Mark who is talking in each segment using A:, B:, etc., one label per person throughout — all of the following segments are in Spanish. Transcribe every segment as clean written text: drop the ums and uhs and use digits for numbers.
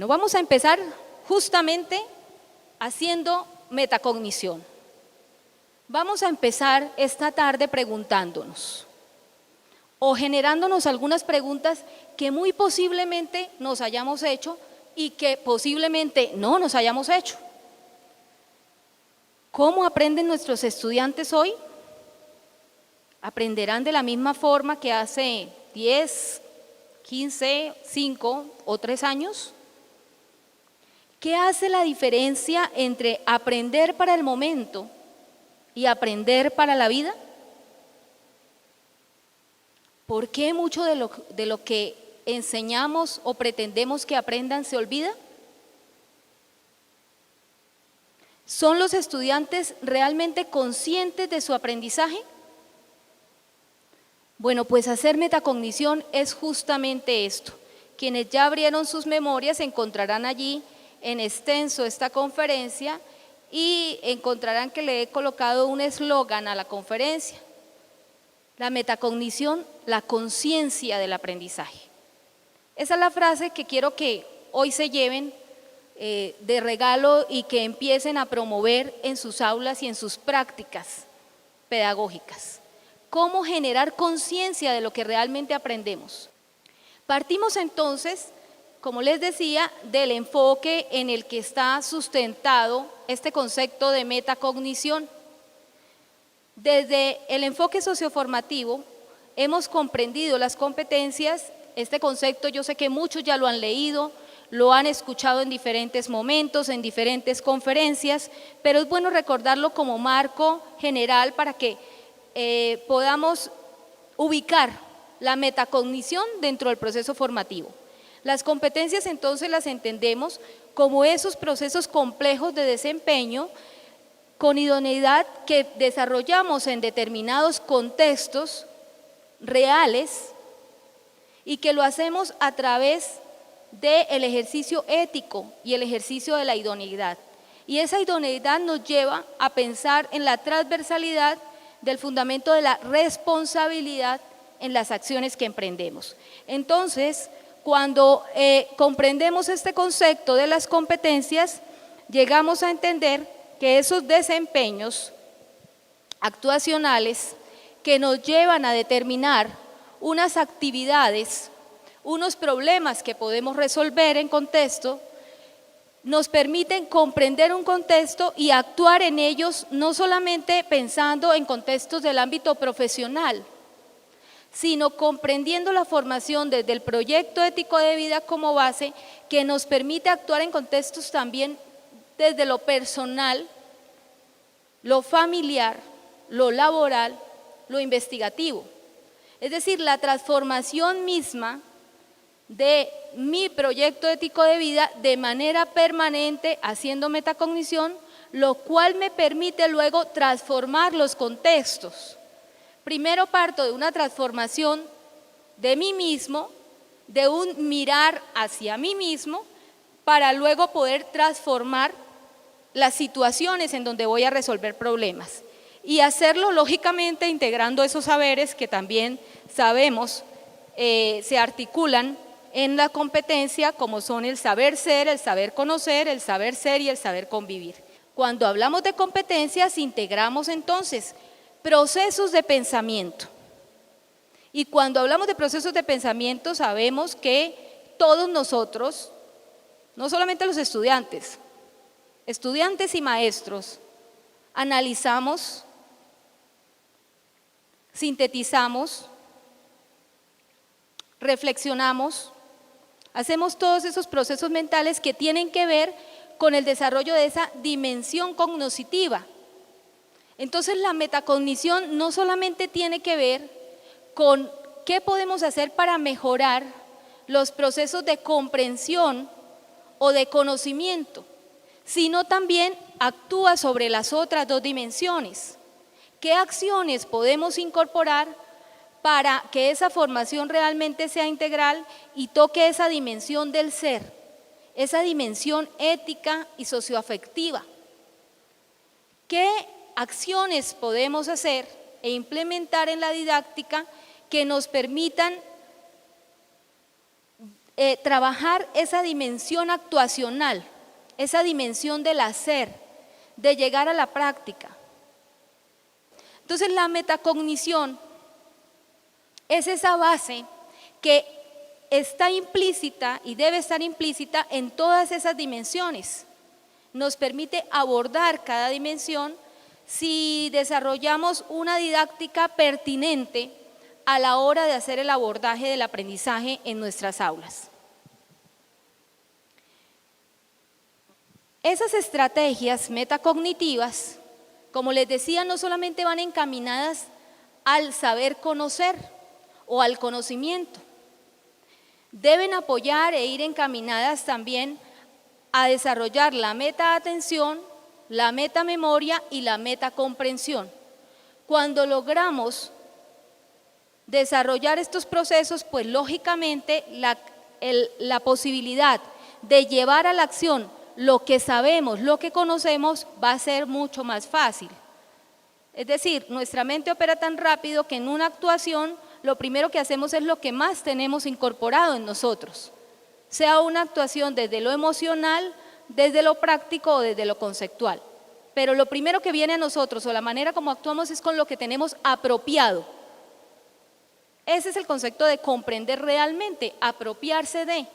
A: Bueno, vamos a empezar justamente haciendo metacognición. Vamos a empezar esta tarde preguntándonos o generándonos algunas preguntas que muy posiblemente nos hayamos hecho y que posiblemente no nos hayamos hecho. ¿Cómo aprenden nuestros estudiantes hoy? ¿Aprenderán de la misma forma que hace 10, 15, 5 o 3 años? ¿Qué hace la diferencia entre aprender para el momento y aprender para la vida? ¿Por qué mucho de lo que enseñamos o pretendemos que aprendan se olvida? ¿Son los estudiantes realmente conscientes de su aprendizaje? Bueno, pues hacer metacognición es justamente esto. Quienes ya abrieron sus memorias encontrarán allí en extenso esta conferencia y encontrarán que le he colocado un eslogan a la conferencia. La metacognición, la conciencia del aprendizaje. Esa es la frase que quiero que hoy se lleven de regalo y que empiecen a promover en sus aulas y en sus prácticas pedagógicas. ¿Cómo generar conciencia de lo que realmente aprendemos? Partimos entonces, como les decía, del enfoque en el que está sustentado este concepto de metacognición. Desde el enfoque socioformativo hemos comprendido las competencias. Este concepto yo sé que muchos ya lo han leído, lo han escuchado en diferentes momentos, en diferentes conferencias, pero es bueno recordarlo como marco general para que podamos ubicar la metacognición dentro del proceso formativo. Las competencias entonces las entendemos como esos procesos complejos de desempeño con idoneidad que desarrollamos en determinados contextos reales y que lo hacemos a través del ejercicio ético y el ejercicio de la idoneidad. Y esa idoneidad nos lleva a pensar en la transversalidad del fundamento de la responsabilidad en las acciones que emprendemos. Entonces, cuando comprendemos este concepto de las competencias, llegamos a entender que esos desempeños actuacionales que nos llevan a determinar unas actividades, unos problemas que podemos resolver en contexto, nos permiten comprender un contexto y actuar en ellos, no solamente pensando en contextos del ámbito profesional, sino comprendiendo la formación desde el proyecto ético de vida como base, que nos permite actuar en contextos también desde lo personal, lo familiar, lo laboral, lo investigativo. Es decir, la transformación misma de mi proyecto ético de vida de manera permanente, haciendo metacognición, lo cual me permite luego transformar los contextos. Primero parto de una transformación de mí mismo, de un mirar hacia mí mismo, para luego poder transformar las situaciones en donde voy a resolver problemas. Y hacerlo lógicamente integrando esos saberes que también sabemos se articulan en la competencia, como son el saber ser, el saber conocer, el saber ser y el saber convivir. Cuando hablamos de competencias, integramos entonces procesos de pensamiento. Y cuando hablamos de procesos de pensamiento, sabemos que todos nosotros, no solamente los estudiantes y maestros, analizamos, sintetizamos, reflexionamos, hacemos todos esos procesos mentales que tienen que ver con el desarrollo de esa dimensión cognitiva. Entonces la metacognición no solamente tiene que ver con qué podemos hacer para mejorar los procesos de comprensión o de conocimiento, sino también actúa sobre las otras dos dimensiones. ¿Qué acciones podemos incorporar para que esa formación realmente sea integral y toque esa dimensión del ser, esa dimensión ética y socioafectiva? ¿Qué acciones podemos hacer e implementar en la didáctica que nos permitan trabajar esa dimensión actuacional, esa dimensión del hacer, de llegar a la práctica. Entonces la metacognición es esa base que está implícita y debe estar implícita en todas esas dimensiones. Nos permite abordar cada dimensión si desarrollamos una didáctica pertinente a la hora de hacer el abordaje del aprendizaje en nuestras aulas. Esas estrategias metacognitivas, como les decía, no solamente van encaminadas al saber conocer o al conocimiento, deben apoyar e ir encaminadas también a desarrollar la metaatención, la metamemoria y la metacomprensión. Cuando logramos desarrollar estos procesos, pues lógicamente la posibilidad de llevar a la acción lo que sabemos, lo que conocemos, va a ser mucho más fácil. Es decir, nuestra mente opera tan rápido que en una actuación lo primero que hacemos es lo que más tenemos incorporado en nosotros, sea una actuación desde lo emocional, desde lo práctico o desde lo conceptual. Pero lo primero que viene a nosotros o la manera como actuamos es con lo que tenemos apropiado. Ese es el concepto de comprender realmente, apropiarse de.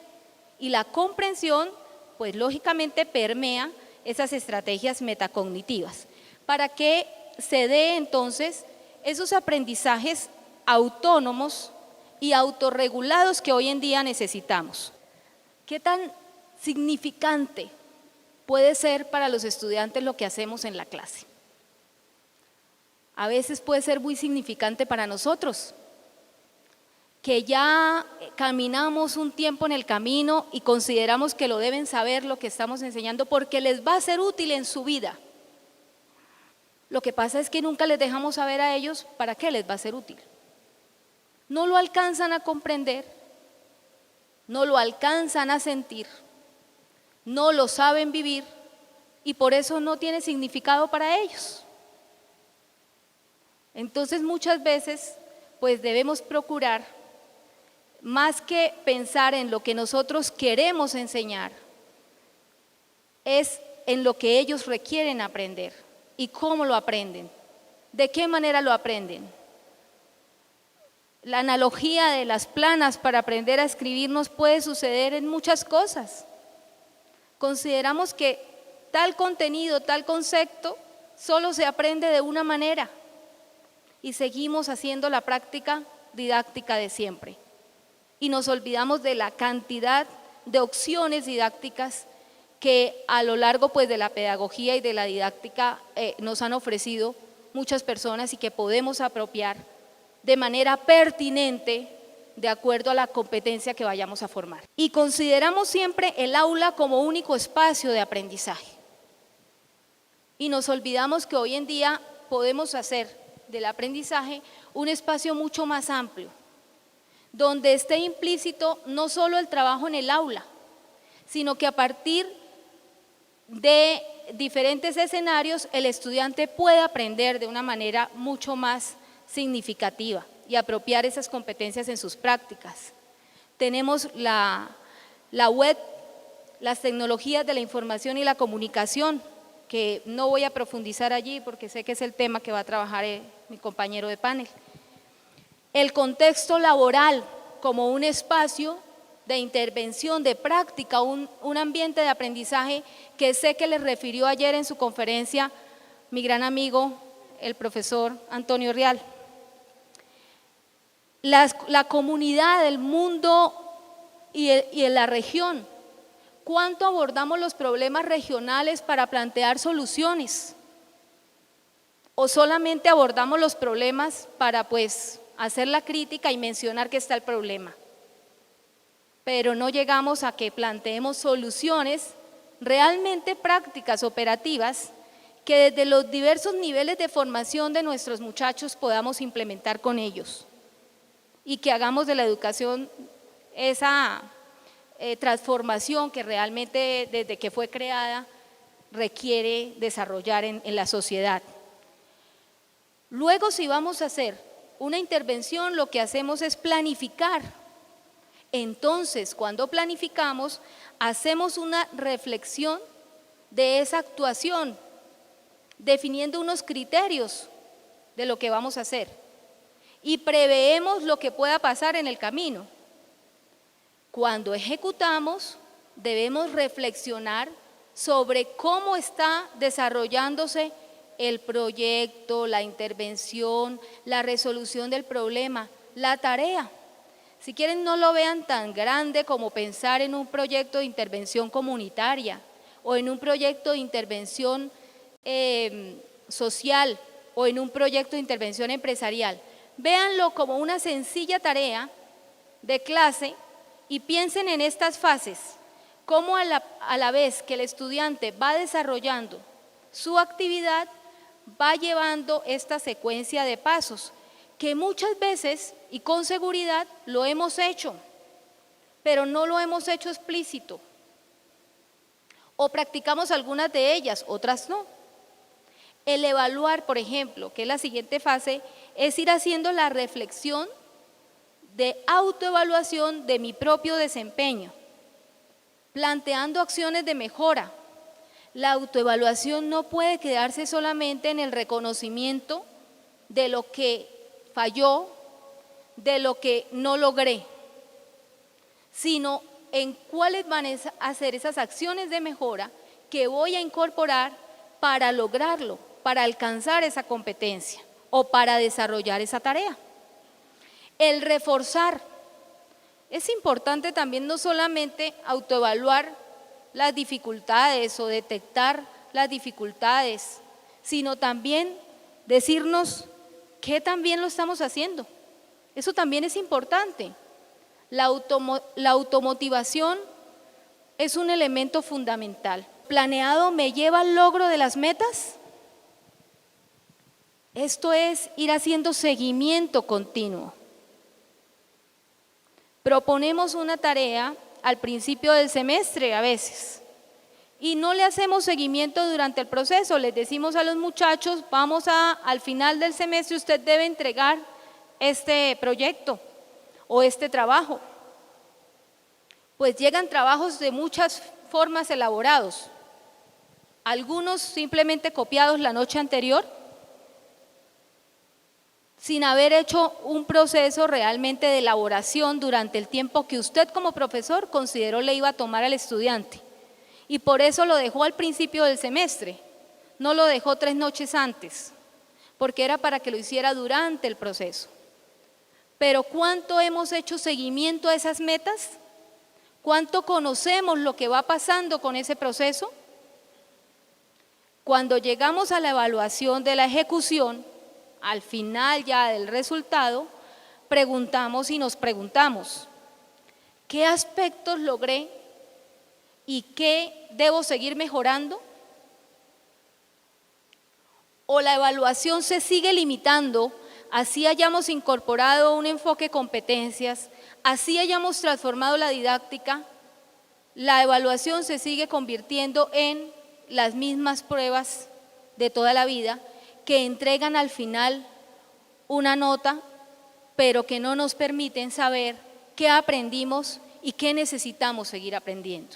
A: Y la comprensión, pues lógicamente permea esas estrategias metacognitivas para que se dé entonces esos aprendizajes autónomos y autorregulados que hoy en día necesitamos. ¿Qué tan significante puede ser para los estudiantes lo que hacemos en la clase? A veces puede ser muy significante para nosotros, que ya caminamos un tiempo en el camino y consideramos que lo deben saber lo que estamos enseñando porque les va a ser útil en su vida. Lo que pasa es que nunca les dejamos saber a ellos para qué les va a ser útil. No lo alcanzan a comprender, no lo alcanzan a sentir, no lo saben vivir y por eso no tiene significado para ellos. Entonces muchas veces pues debemos procurar, más que pensar en lo que nosotros queremos enseñar, es en lo que ellos requieren aprender y cómo lo aprenden, de qué manera lo aprenden. La analogía de las planas para aprender a escribir nos puede suceder en muchas cosas. Consideramos que tal contenido, tal concepto, solo se aprende de una manera y seguimos haciendo la práctica didáctica de siempre. Y nos olvidamos de la cantidad de opciones didácticas que a lo largo pues, de la pedagogía y de la didáctica nos han ofrecido muchas personas y que podemos apropiar de manera pertinente de acuerdo a la competencia que vayamos a formar. Y consideramos siempre el aula como único espacio de aprendizaje. Y nos olvidamos que hoy en día podemos hacer del aprendizaje un espacio mucho más amplio, donde esté implícito no solo el trabajo en el aula, sino que a partir de diferentes escenarios el estudiante puede aprender de una manera mucho más significativa y apropiar esas competencias en sus prácticas. Tenemos la web, las tecnologías de la información y la comunicación, que no voy a profundizar allí porque sé que es el tema que va a trabajar mi compañero de panel. El contexto laboral como un espacio de intervención, de práctica, un ambiente de aprendizaje que sé que les refirió ayer en su conferencia mi gran amigo, el profesor Antonio Rial. La comunidad, el mundo y en la región. ¿Cuánto abordamos los problemas regionales para plantear soluciones? ¿O solamente abordamos los problemas para pues hacer la crítica y mencionar que está el problema? Pero no llegamos a que planteemos soluciones realmente prácticas, operativas, que desde los diversos niveles de formación de nuestros muchachos podamos implementar con ellos y que hagamos de la educación esa transformación que realmente desde que fue creada requiere desarrollar en la sociedad. Luego, si vamos a hacer una intervención, lo que hacemos es planificar Entonces, cuando planificamos, hacemos una reflexión de esa actuación, definiendo unos criterios de lo que vamos a hacer y preveemos lo que pueda pasar en el camino. Cuando ejecutamos, debemos reflexionar sobre cómo está desarrollándose el proyecto, la intervención, la resolución del problema, la tarea. Si quieren, no lo vean tan grande como pensar en un proyecto de intervención comunitaria o en un proyecto de intervención social o en un proyecto de intervención empresarial. Véanlo como una sencilla tarea de clase y piensen en estas fases, cómo a la vez que el estudiante va desarrollando su actividad, va llevando esta secuencia de pasos, que muchas veces y con seguridad lo hemos hecho, pero no lo hemos hecho explícito. O practicamos algunas de ellas, otras no. El evaluar, por ejemplo, que es la siguiente fase, es ir haciendo la reflexión de autoevaluación de mi propio desempeño, planteando acciones de mejora. La autoevaluación no puede quedarse solamente en el reconocimiento de lo que falló, de lo que no logré, sino en cuáles van a ser esas acciones de mejora que voy a incorporar para lograrlo, para alcanzar esa competencia o para desarrollar esa tarea. El reforzar. Es importante también no solamente autoevaluar las dificultades o detectar las dificultades, sino también decirnos qué tan bien lo estamos haciendo. Eso también es importante. La automotivación es un elemento fundamental. ¿Planeado me lleva al logro de las metas? Esto es ir haciendo seguimiento continuo. Proponemos una tarea al principio del semestre a veces y no le hacemos seguimiento durante el proceso. Les decimos a los muchachos, al final del semestre usted debe entregar este proyecto o este trabajo. Pues llegan trabajos de muchas formas elaborados, algunos simplemente copiados la noche anterior, sin haber hecho un proceso realmente de elaboración durante el tiempo que usted como profesor consideró le iba a tomar al estudiante. Y por eso lo dejó al principio del semestre, no lo dejó 3 noches antes, porque era para que lo hiciera durante el proceso. Pero ¿cuánto hemos hecho seguimiento a esas metas? ¿Cuánto conocemos lo que va pasando con ese proceso? Cuando llegamos a la evaluación de la ejecución, al final ya del resultado, preguntamos y nos preguntamos, ¿qué aspectos logré y qué debo seguir mejorando? ¿O la evaluación se sigue limitando, así hayamos incorporado un enfoque competencias, así hayamos transformado la didáctica, la evaluación se sigue convirtiendo en las mismas pruebas de toda la vida, que entregan al final una nota, pero que no nos permiten saber qué aprendimos y qué necesitamos seguir aprendiendo?